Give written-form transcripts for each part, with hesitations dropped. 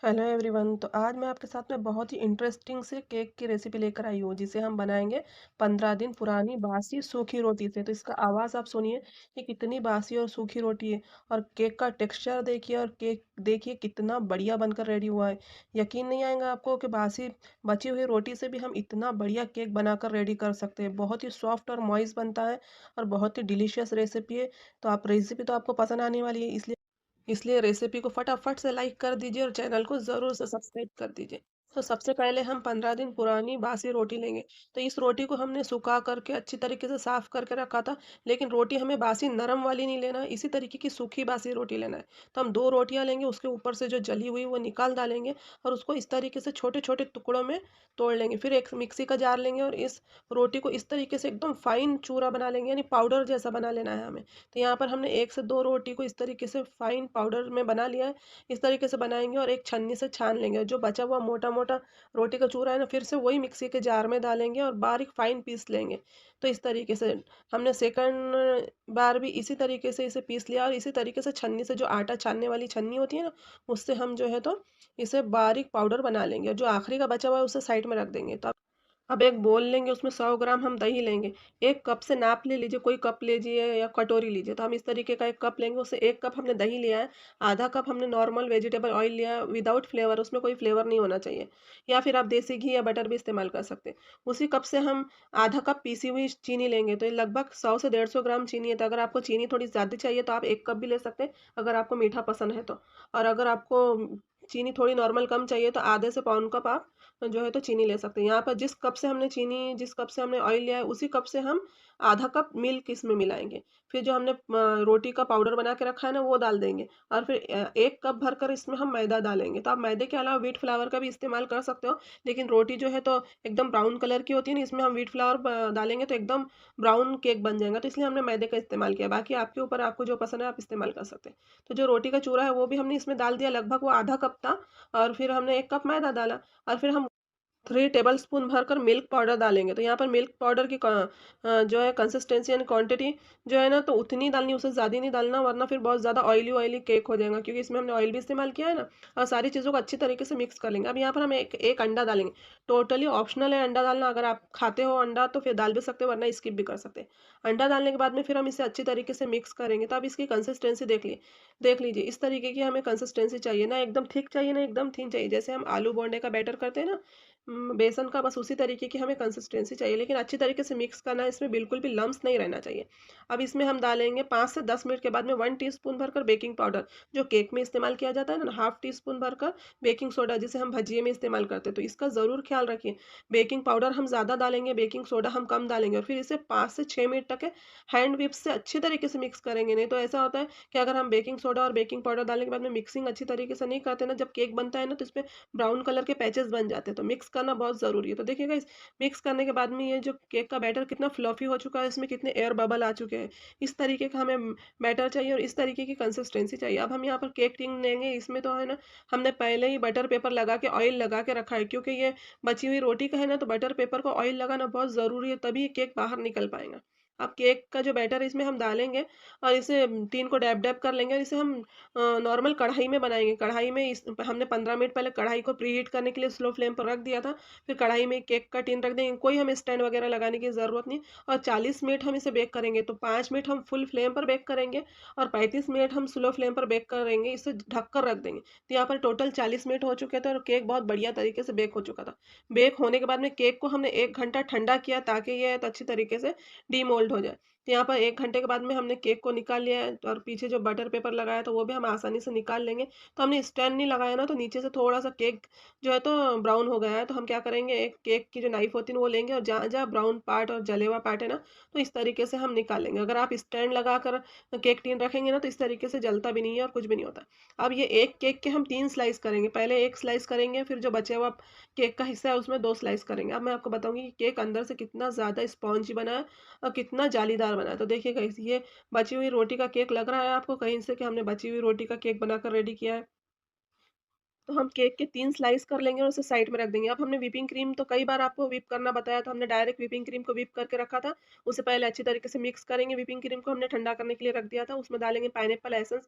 Hello everyone. तो आज मैं आपके साथ में बहुत ही इंटरेस्टिंग से केक की रेसिपी लेकर आई हूँ जिसे हम बनाएंगे 15 दिन पुरानी बासी सूखी रोटी से। तो इसका आवाज़ आप सुनिए कि कितनी बासी और सूखी रोटी है। और केक का टेक्सचर देखिए और केक देखिए कितना बढ़िया बनकर रेडी हुआ है। यकीन नहीं आएगा आपको कि बासी बची हुई रोटी से भी हम इतना बढ़िया केक बनाकर रेडी कर सकते हैं। बहुत ही सॉफ्ट और मॉइस्ट बनता है और बहुत ही डिलीशियस रेसिपी है। तो आप रेसिपी तो आपको पसंद आने वाली है, इसलिए इसलिए रेसिपी को फटाफट से लाइक कर दीजिए और चैनल को ज़रूर से सब्सक्राइब कर दीजिए। तो सबसे पहले हम 15 दिन पुरानी बासी रोटी लेंगे। तो इस रोटी को हमने सुखा करके अच्छी तरीके से साफ करके रखा था। लेकिन रोटी हमें बासी नरम वाली नहीं लेना है, इसी तरीके की सूखी बासी रोटी लेना है। तो हम दो रोटियां लेंगे, उसके ऊपर से जो जली हुई वो निकाल डालेंगे और उसको इस तरीके से छोटे छोटे टुकड़ों में तोड़ लेंगे। फिर एक मिक्सी का जार लेंगे और इस रोटी को इस तरीके से एकदम फाइन चूरा बना लेंगे, यानी पाउडर जैसा बना लेना है हमें। तो यहाँ पर हमने एक से दो रोटी को इस तरीके से फाइन पाउडर में बना लिया है। इस तरीके से बनाएंगे और एक छन्नी से छान लेंगे। जो बचा हुआ मोटा मोटा रोटी का चूरा है ना, फिर से वही मिक्सी के जार में डालेंगे और बारीक फाइन पीस लेंगे। तो इस तरीके से हमने सेकंड बार भी इसी तरीके से इसे पीस लिया और इसी तरीके से छन्नी से, जो आटा छानने वाली छन्नी होती है ना, उससे हम जो है तो इसे बारीक पाउडर बना लेंगे। जो आखिरी का बचा हुआ है उसे साइड में रख देंगे। तो अब एक बोल लेंगे, उसमें 100 ग्राम हम दही लेंगे। एक कप से नाप ले लीजिए, कोई कप लीजिए या कटोरी लीजिए। तो हम इस तरीके का एक कप लेंगे, उससे 1 कप हमने दही लिया है। आधा कप हमने नॉर्मल वेजिटेबल ऑयल लिया है विदाउट फ्लेवर, उसमें कोई फ्लेवर नहीं होना चाहिए। या फिर आप देसी घी या बटर भी इस्तेमाल कर सकते हैं। उसी कप से हम आधा कप पीसी हुई चीनी लेंगे। तो ये लगभग 100 से 150 ग्राम चीनी है। तो अगर आपको चीनी थोड़ी ज़्यादा चाहिए तो आप 1 कप भी ले सकते हैं, अगर आपको मीठा पसंद है तो। और अगर आपको चीनी थोड़ी नॉर्मल कम चाहिए तो आधे से पौन कप आप जो है तो चीनी ले सकते हैं। यहाँ पर जिस कप से हमने ऑयल लिया है, उसी कप से हम आधा कप मिल्क इसमें मिलाएंगे। फिर जो हमने रोटी का पाउडर बना के रखा है ना, वो डाल देंगे। और फिर 1 कप भरकर इसमें हम मैदा डालेंगे। तो आप मैदे के अलावा व्हीट फ्लावर का भी इस्तेमाल कर सकते हो। लेकिन रोटी जो है तो एकदम ब्राउन कलर की होती है ना, इसमें हम व्हीट फ्लावर डालेंगे तो एकदम ब्राउन केक बन जाएगा। तो इसलिए हमने मैदे का इस्तेमाल किया। बाकी आपके ऊपर, आपको जो पसंद है आप इस्तेमाल कर सकते हैं। तो जो रोटी का चूरा है वो भी हमने इसमें डाल दिया, लगभग वो आधा कप था। और फिर हमने 1 कप मैदा डाला। और फिर हम 3 टेबलस्पून भरकर मिल्क पाउडर डालेंगे। तो यहाँ पर मिल्क पाउडर की जो है कंसिस्टेंसी यानी क्वांटिटी जो है ना, तो उतनी डालनी, उससे ज़्यादा नहीं डालना, वरना फिर बहुत ज़्यादा ऑयली ऑयली केक हो जाएगा, क्योंकि इसमें हमने ऑयल भी इस्तेमाल किया है ना। और सारी चीज़ों को अच्छी तरीके से मिक्स कर लेंगे। अब यहाँ पर हम एक एक अंडा डालेंगे। टोटली ऑप्शनल है अंडा डालना, अगर आप खाते हो अंडा तो फिर डाल भी सकते हो, वरना स्किप भी कर सकते हैं। अंडा डालने के बाद में फिर हम इसे अच्छी तरीके से मिक्स करेंगे। तो अब इसकी कंसिस्टेंसी देख लीजिए, इस तरीके की हमें कंसिस्टेंसी चाहिए। ना एकदम थिक चाहिए, ना एकदम थिन चाहिए। जैसे हम आलू बोंडे का बैटर करते हैं ना, बेसन का, बस उसी तरीके की हमें कंसिस्टेंसी चाहिए। लेकिन अच्छी तरीके से मिक्स करना है, इसमें बिल्कुल भी लम्स नहीं रहना चाहिए। अब इसमें हम डालेंगे 5 से 10 मिनट के बाद में 1 टीस्पून भरकर बेकिंग पाउडर, जो केक में इस्तेमाल किया जाता है ना, हाफ टी स्पून भरकर बेकिंग सोडा, जिसे हम भजिए में इस्तेमाल करते हैं। तो इसका ज़रूर ख्याल रखिए, बेकिंग पाउडर हम ज़्यादा डालेंगे, बेकिंग सोडा हम कम डालेंगे। और फिर इसे 5 से 6 मिनट तक हैंड विप से अच्छी तरीके से मिक्स करेंगे। नहीं तो ऐसा होता है कि अगर हम बेकिंग सोडा और बेकिंग पाउडर डालने के बाद में मिक्सिंग अच्छी तरीके से नहीं करते ना, जब केक बनता है ना, तो इसमें ब्राउन कलर के पैचेस बन जाते हैं। तो मिक्स करना बहुत ज़रूरी है। तो देखिए गाइस, मिक्स करने के बाद में ये जो केक का बैटर कितना फ्लफी हो चुका है, इसमें कितने एयर बबल आ चुके हैं। इस तरीके का हमें बैटर चाहिए और इस तरीके की कंसिस्टेंसी चाहिए। अब हम यहाँ पर केक टिन लेंगे। इसमें तो है ना, हमने पहले ही बटर पेपर लगा के ऑयल लगा के रखा है, क्योंकि ये बची हुई रोटी का है ना, तो बटर पेपर को ऑयल लगाना बहुत ज़रूरी है, तभी ये केक बाहर निकल पाएगा। अब केक का जो बैटर है इसमें हम डालेंगे और इसे टिन को डैब डैब कर लेंगे और इसे हम नॉर्मल कढ़ाई में बनाएँगे। कढ़ाई में इस हमने 15 मिनट पहले कढ़ाई को प्रीहीट करने के लिए स्लो फ्लेम पर रख दिया था। फिर कढ़ाई में केक का टिन रख देंगे, कोई हमें स्टैंड वगैरह लगाने की ज़रूरत नहीं। और 40 मिनट हम इसे बेक करेंगे। तो 5 मिनट हम फुल फ्लेम पर बेक करेंगे और 35 मिनट हम स्लो फ्लेम पर बेक करेंगे, इसे ढक कर रख देंगे। तो यहाँ पर टोटल 40 मिनट हो चुके थे और केक बहुत बढ़िया तरीके से बेक हो चुका था। बेक होने के बाद में केक को हमने 1 घंटा ठंडा किया, ताकि ये अच्छी तरीके से डीमोल्ड हो जाए। तो यहाँ पर 1 घंटे के बाद में हमने केक को निकाल लिया है और पीछे जो बटर पेपर लगाया था वो भी हम आसानी से निकाल लेंगे। तो हमने स्टैंड नहीं लगाया ना, तो नीचे से थोड़ा-सा केक जो है तो ब्राउन हो गया है। तो हम क्या करेंगे, एक केक की जो नाइफ होती है ना वो लेंगे और जहाँ-जहाँ ब्राउन पार्ट और जले हुआ पार्ट है ना, तो इस तरीके से हम निकाल लेंगे। अगर आप स्टैंड लगाकर केक टिन रखेंगे ना, तो इस तरीके से जलता भी नहीं है और कुछ भी नहीं होता। अब ये एक केक के हम 3 स्लाइस करेंगे। पहले 1 स्लाइस करेंगे, फिर जो बचा हुआ केक का हिस्सा है उसमें 2 स्लाइस करेंगे। अब मैं आपको बताऊँगी कि केक अंदर से कितना ज़्यादा स्पॉन्जी बना है और कितना जालीदार बना है। तो देखिए गाइस, ये बची हुई रोटी का केक लग रहा है आपको कहीं से कि हमने बची हुई रोटी का केक बनाकर रेडी किया है? तो हम केक के 3 स्लाइस कर लेंगे और उसे साइड में रख देंगे। अब हमने व्हिपिंग क्रीम तो कई बार आपको व्हिप करना बताया, तो हमने डायरेक्ट व्हिपिंग क्रीम को व्हिप करके रखा था। उसे पहले अच्छी तरीके से मिक्स करेंगे, व्हिपिंग क्रीम को हमने ठंडा करने के लिए रख दिया था। उसमें डालेंगे pineapple essence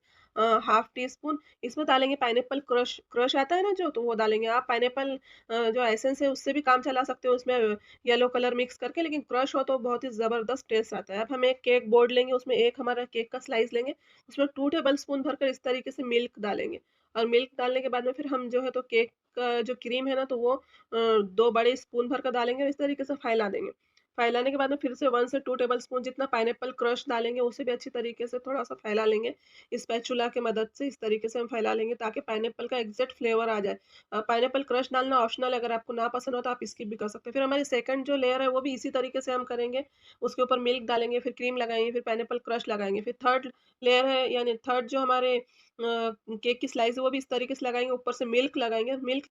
half tea spoon, इसमें डालेंगे पाइनएप्पल क्रश क्रश आता है ना जो, तो वो डालेंगे। आप पाइनएप्पल जो एसेंस है उससे भी काम चला सकते हो उसमें येलो कलर मिक्स करके, लेकिन क्रश हो तो बहुत ही ज़बरदस्त टेस्ट आता है। अब हम एक केक बोर्ड लेंगे, उसमें एक हमारा केक का स्लाइस लेंगे, उसमें 2 टेबल स्पून भरकर इस तरीके से मिल्क डालेंगे और मिल्क डालने के बाद में फिर हम जो है तो केक का जो क्रीम है ना तो वो 2 बड़े स्पून भर कर डालेंगे और इस तरीके से फैला देंगे। फैलाने के बाद में फिर से 1 से 2 टेबल स्पून जितना पाइनएप्पल क्रश डालेंगे, उसे भी अच्छी तरीके से थोड़ा-सा फैला लेंगे। स्पैचुला की मदद से इस तरीके से हम फैला लेंगे ताकि पाइनएप्पल का एग्ज़ैक्ट फ्लेवर आ जाए। पाइनएप्पल क्रश डालना ऑप्शनल है, अगर आपको ना पसंद हो तो आप स्किप भी कर सकते हैं। फिर हमारी सेकंड जो लेयर है वो भी इसी तरीके से हम करेंगे। उसके ऊपर मिल्क डालेंगे, फिर क्रीम लगाएँगे, फिर पाइनएप्पल क्रश लगाएँगे। फिर थर्ड लेयर है यानी थर्ड जो हमारे केक की स्लाइस है वो भी इस तरीके से लगाएँगे, ऊपर से मिल्क लगाएँगे। मिल्क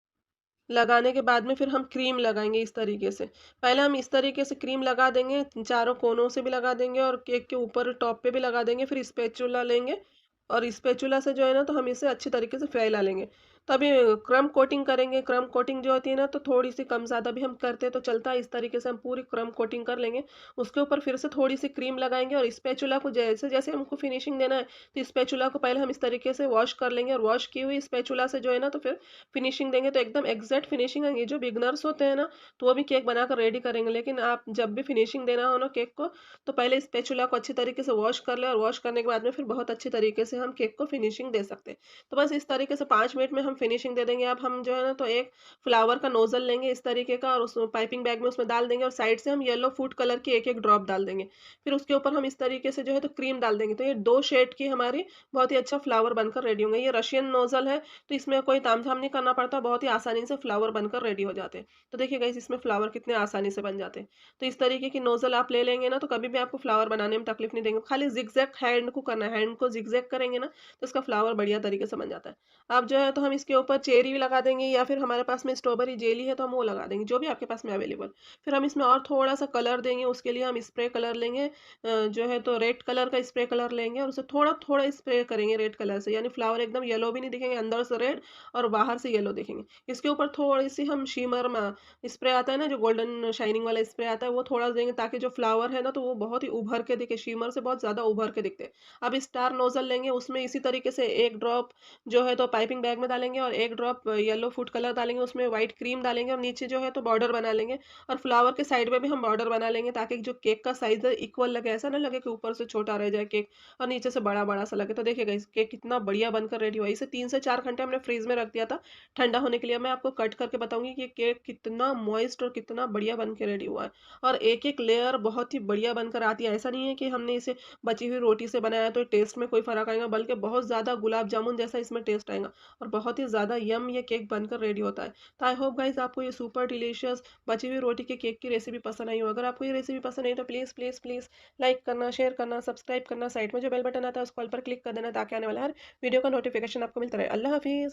लगाने के बाद में फिर हम क्रीम लगाएँगे इस तरीके से। पहले हम इस तरीके से क्रीम लगा देंगे, चारों कोनों से भी लगा देंगे और केक के ऊपर टॉप पे भी लगा देंगे, फिर स्पैचुला लेंगे और स्पैचुला से जो है ना तो हम इसे अच्छी तरीके से फैला लेंगे। तो अभी क्रम्ब कोटिंग करेंगे, क्रम्ब कोटिंग जो होती है ना तो थोड़ी-सी कम-ज़्यादा भी हम करते हैं तो चलता है, इस तरीके से हम पूरी क्रम्ब कोटिंग कर लेंगे। उसके ऊपर फिर से थोड़ी-सी क्रीम लगाएँगे और स्पैचुला को जैसे-जैसे हमको फिनिशिंग देना है, तो स्पैचुला को पहले हम इस तरीके से वॉश कर लेंगे और वॉश की हुई स्पैचुला से जो है ना तो फिर फिनिशिंग देंगे तो एकदम एग्जैक्ट फिनिशिंग आएगी। जो बिगिनर्स होते हैं ना, तो वो भी केक बनाकर रेडी करेंगे, लेकिन आप जब भी फिनिशिंग देना हो ना केक को, तो पहले स्पैचुला को अच्छी तरीके से वॉश कर लें और वॉश करने के बाद में फिर बहुत अच्छी तरीके से हम केक को फिनिशिंग दे सकते हैं। तो बस इस तरीके से 5 मिनट में हम फिनिशिंग दे देंगे। अब हम जो है ना, तो एक फ्लावर का नोज़ल लेंगे इस तरीके का और उस पाइपिंग बैग में उसमें डाल देंगे और साइड से हम येलो फूड कलर की एक-एक ड्रॉप डाल देंगे। फिर उसके ऊपर हम इस तरीके से जो है तो क्रीम डाल देंगे। तो ये 2 शेड की हमारी बहुत ही अच्छा फ्लावर बनकर रेडी होंगे। ये रशियन नोज़ल है, तो इसमें कोई तामझाम नहीं करना पड़ता, बहुत ही आसानी से फ्लावर बनकर रेडी हो जाते हैं। तो देखिए गाइस, इसमें फ्लावर कितने आसानी से बन जाते हैं। तो इस तरीके की नोज़ल आप ले लेंगे ना, तो कभी भी आपको फ्लावर बनाने में तकलीफ नहीं देंगे। खाली ज़िगज़ैग हैंड को करना है, हैंड को ज़िगज़ैग करेंगे ना, तो इसका फ्लावर बढ़िया तरीके से बन जाता है। अब जो है तो हम इसके ऊपर चेरी भी लगा देंगे या फिर हमारे पास में स्ट्रॉबेरी जेली है तो हम वो लगा देंगे, जो भी आपके पास में अवेलेबल। फिर हम इसमें और थोड़ा-सा कलर देंगे, उसके लिए हम स्प्रे कलर लेंगे, जो है तो रेड कलर का स्प्रे कलर लेंगे और उसे थोड़ा-थोड़ा स्प्रे करेंगे रेड कलर से, यानी फ्लावर एकदम येलो भी नहीं दिखेंगे, अंदर से रेड और बाहर से येलो दिखेंगे। इसके ऊपर थोड़ी-सी हम शिमर स्प्रे आता है ना, जो गोल्डन शाइनिंग वाला स्प्रे आता है, वो थोड़ा देंगे ताकि जो फ्लावर है ना, तो वो बहुत ही उभर के दिखे, शिमर से बहुत ज़्यादा उभर के दिखते हैं। अब स्टार नोज़ल लेंगे, उसमें इसी तरीके से 1 ड्रॉप जो है तो पाइपिंग बैग में डालेंगे और 1 ड्रॉप येलो फूड कलर डालेंगे, उसमें व्हाइट क्रीम डालेंगे और नीचे जो है तो बॉर्डर बना लेंगे और फ्लावर के साइड में भी हम बॉर्डर बना लेंगे ताकि जो केक का साइज़ है इक्वल लगे, ऐसा ना लगे कि ऊपर से छोटा रह जाए केक और नीचे से बड़ा-बड़ा सा लगे। तो देखिए गाइस, केक कितना बढ़िया बनकर रेडी हुआ है। इसे 3 से 4 घंटे हमने फ्रीज़ में रख दिया था ठंडा होने के लिए। मैं आपको कट करके बताऊँगी कि केक कितना मॉइस्ट और कितना बढ़िया बन के रेडी हुआ है और एक-एक लेयर बहुत ही बढ़िया बनकर आती है। ऐसा नहीं है कि हमने इसे बची हुई रोटी से बनाया तो टेस्ट में कोई फ़र्क आएगा, बल्कि बहुत ज़्यादा गुलाब जामुन जैसा इसमें टेस्ट आएगा और बहुत ही ज़्यादा यम ये केक बनकर रेडी होता है। तो आई होप गाइस आपको ये सुपर डिलीशियस बची हुई रोटी के केक की रेसिपी पसंद आई हो। अगर आपको ये रेसिपी पसंद आई तो प्लीज़, प्लीज़, प्लीज़ लाइक करना, शेयर करना, सब्सक्राइब करना, साइड में जो बेल बटन आता है उसको ऑल पर क्लिक कर देना ताकि आने वाला हर वीडियो का नोटिफिकेशन आपको मिलता रहे। अल्लाह हाफ़िज़।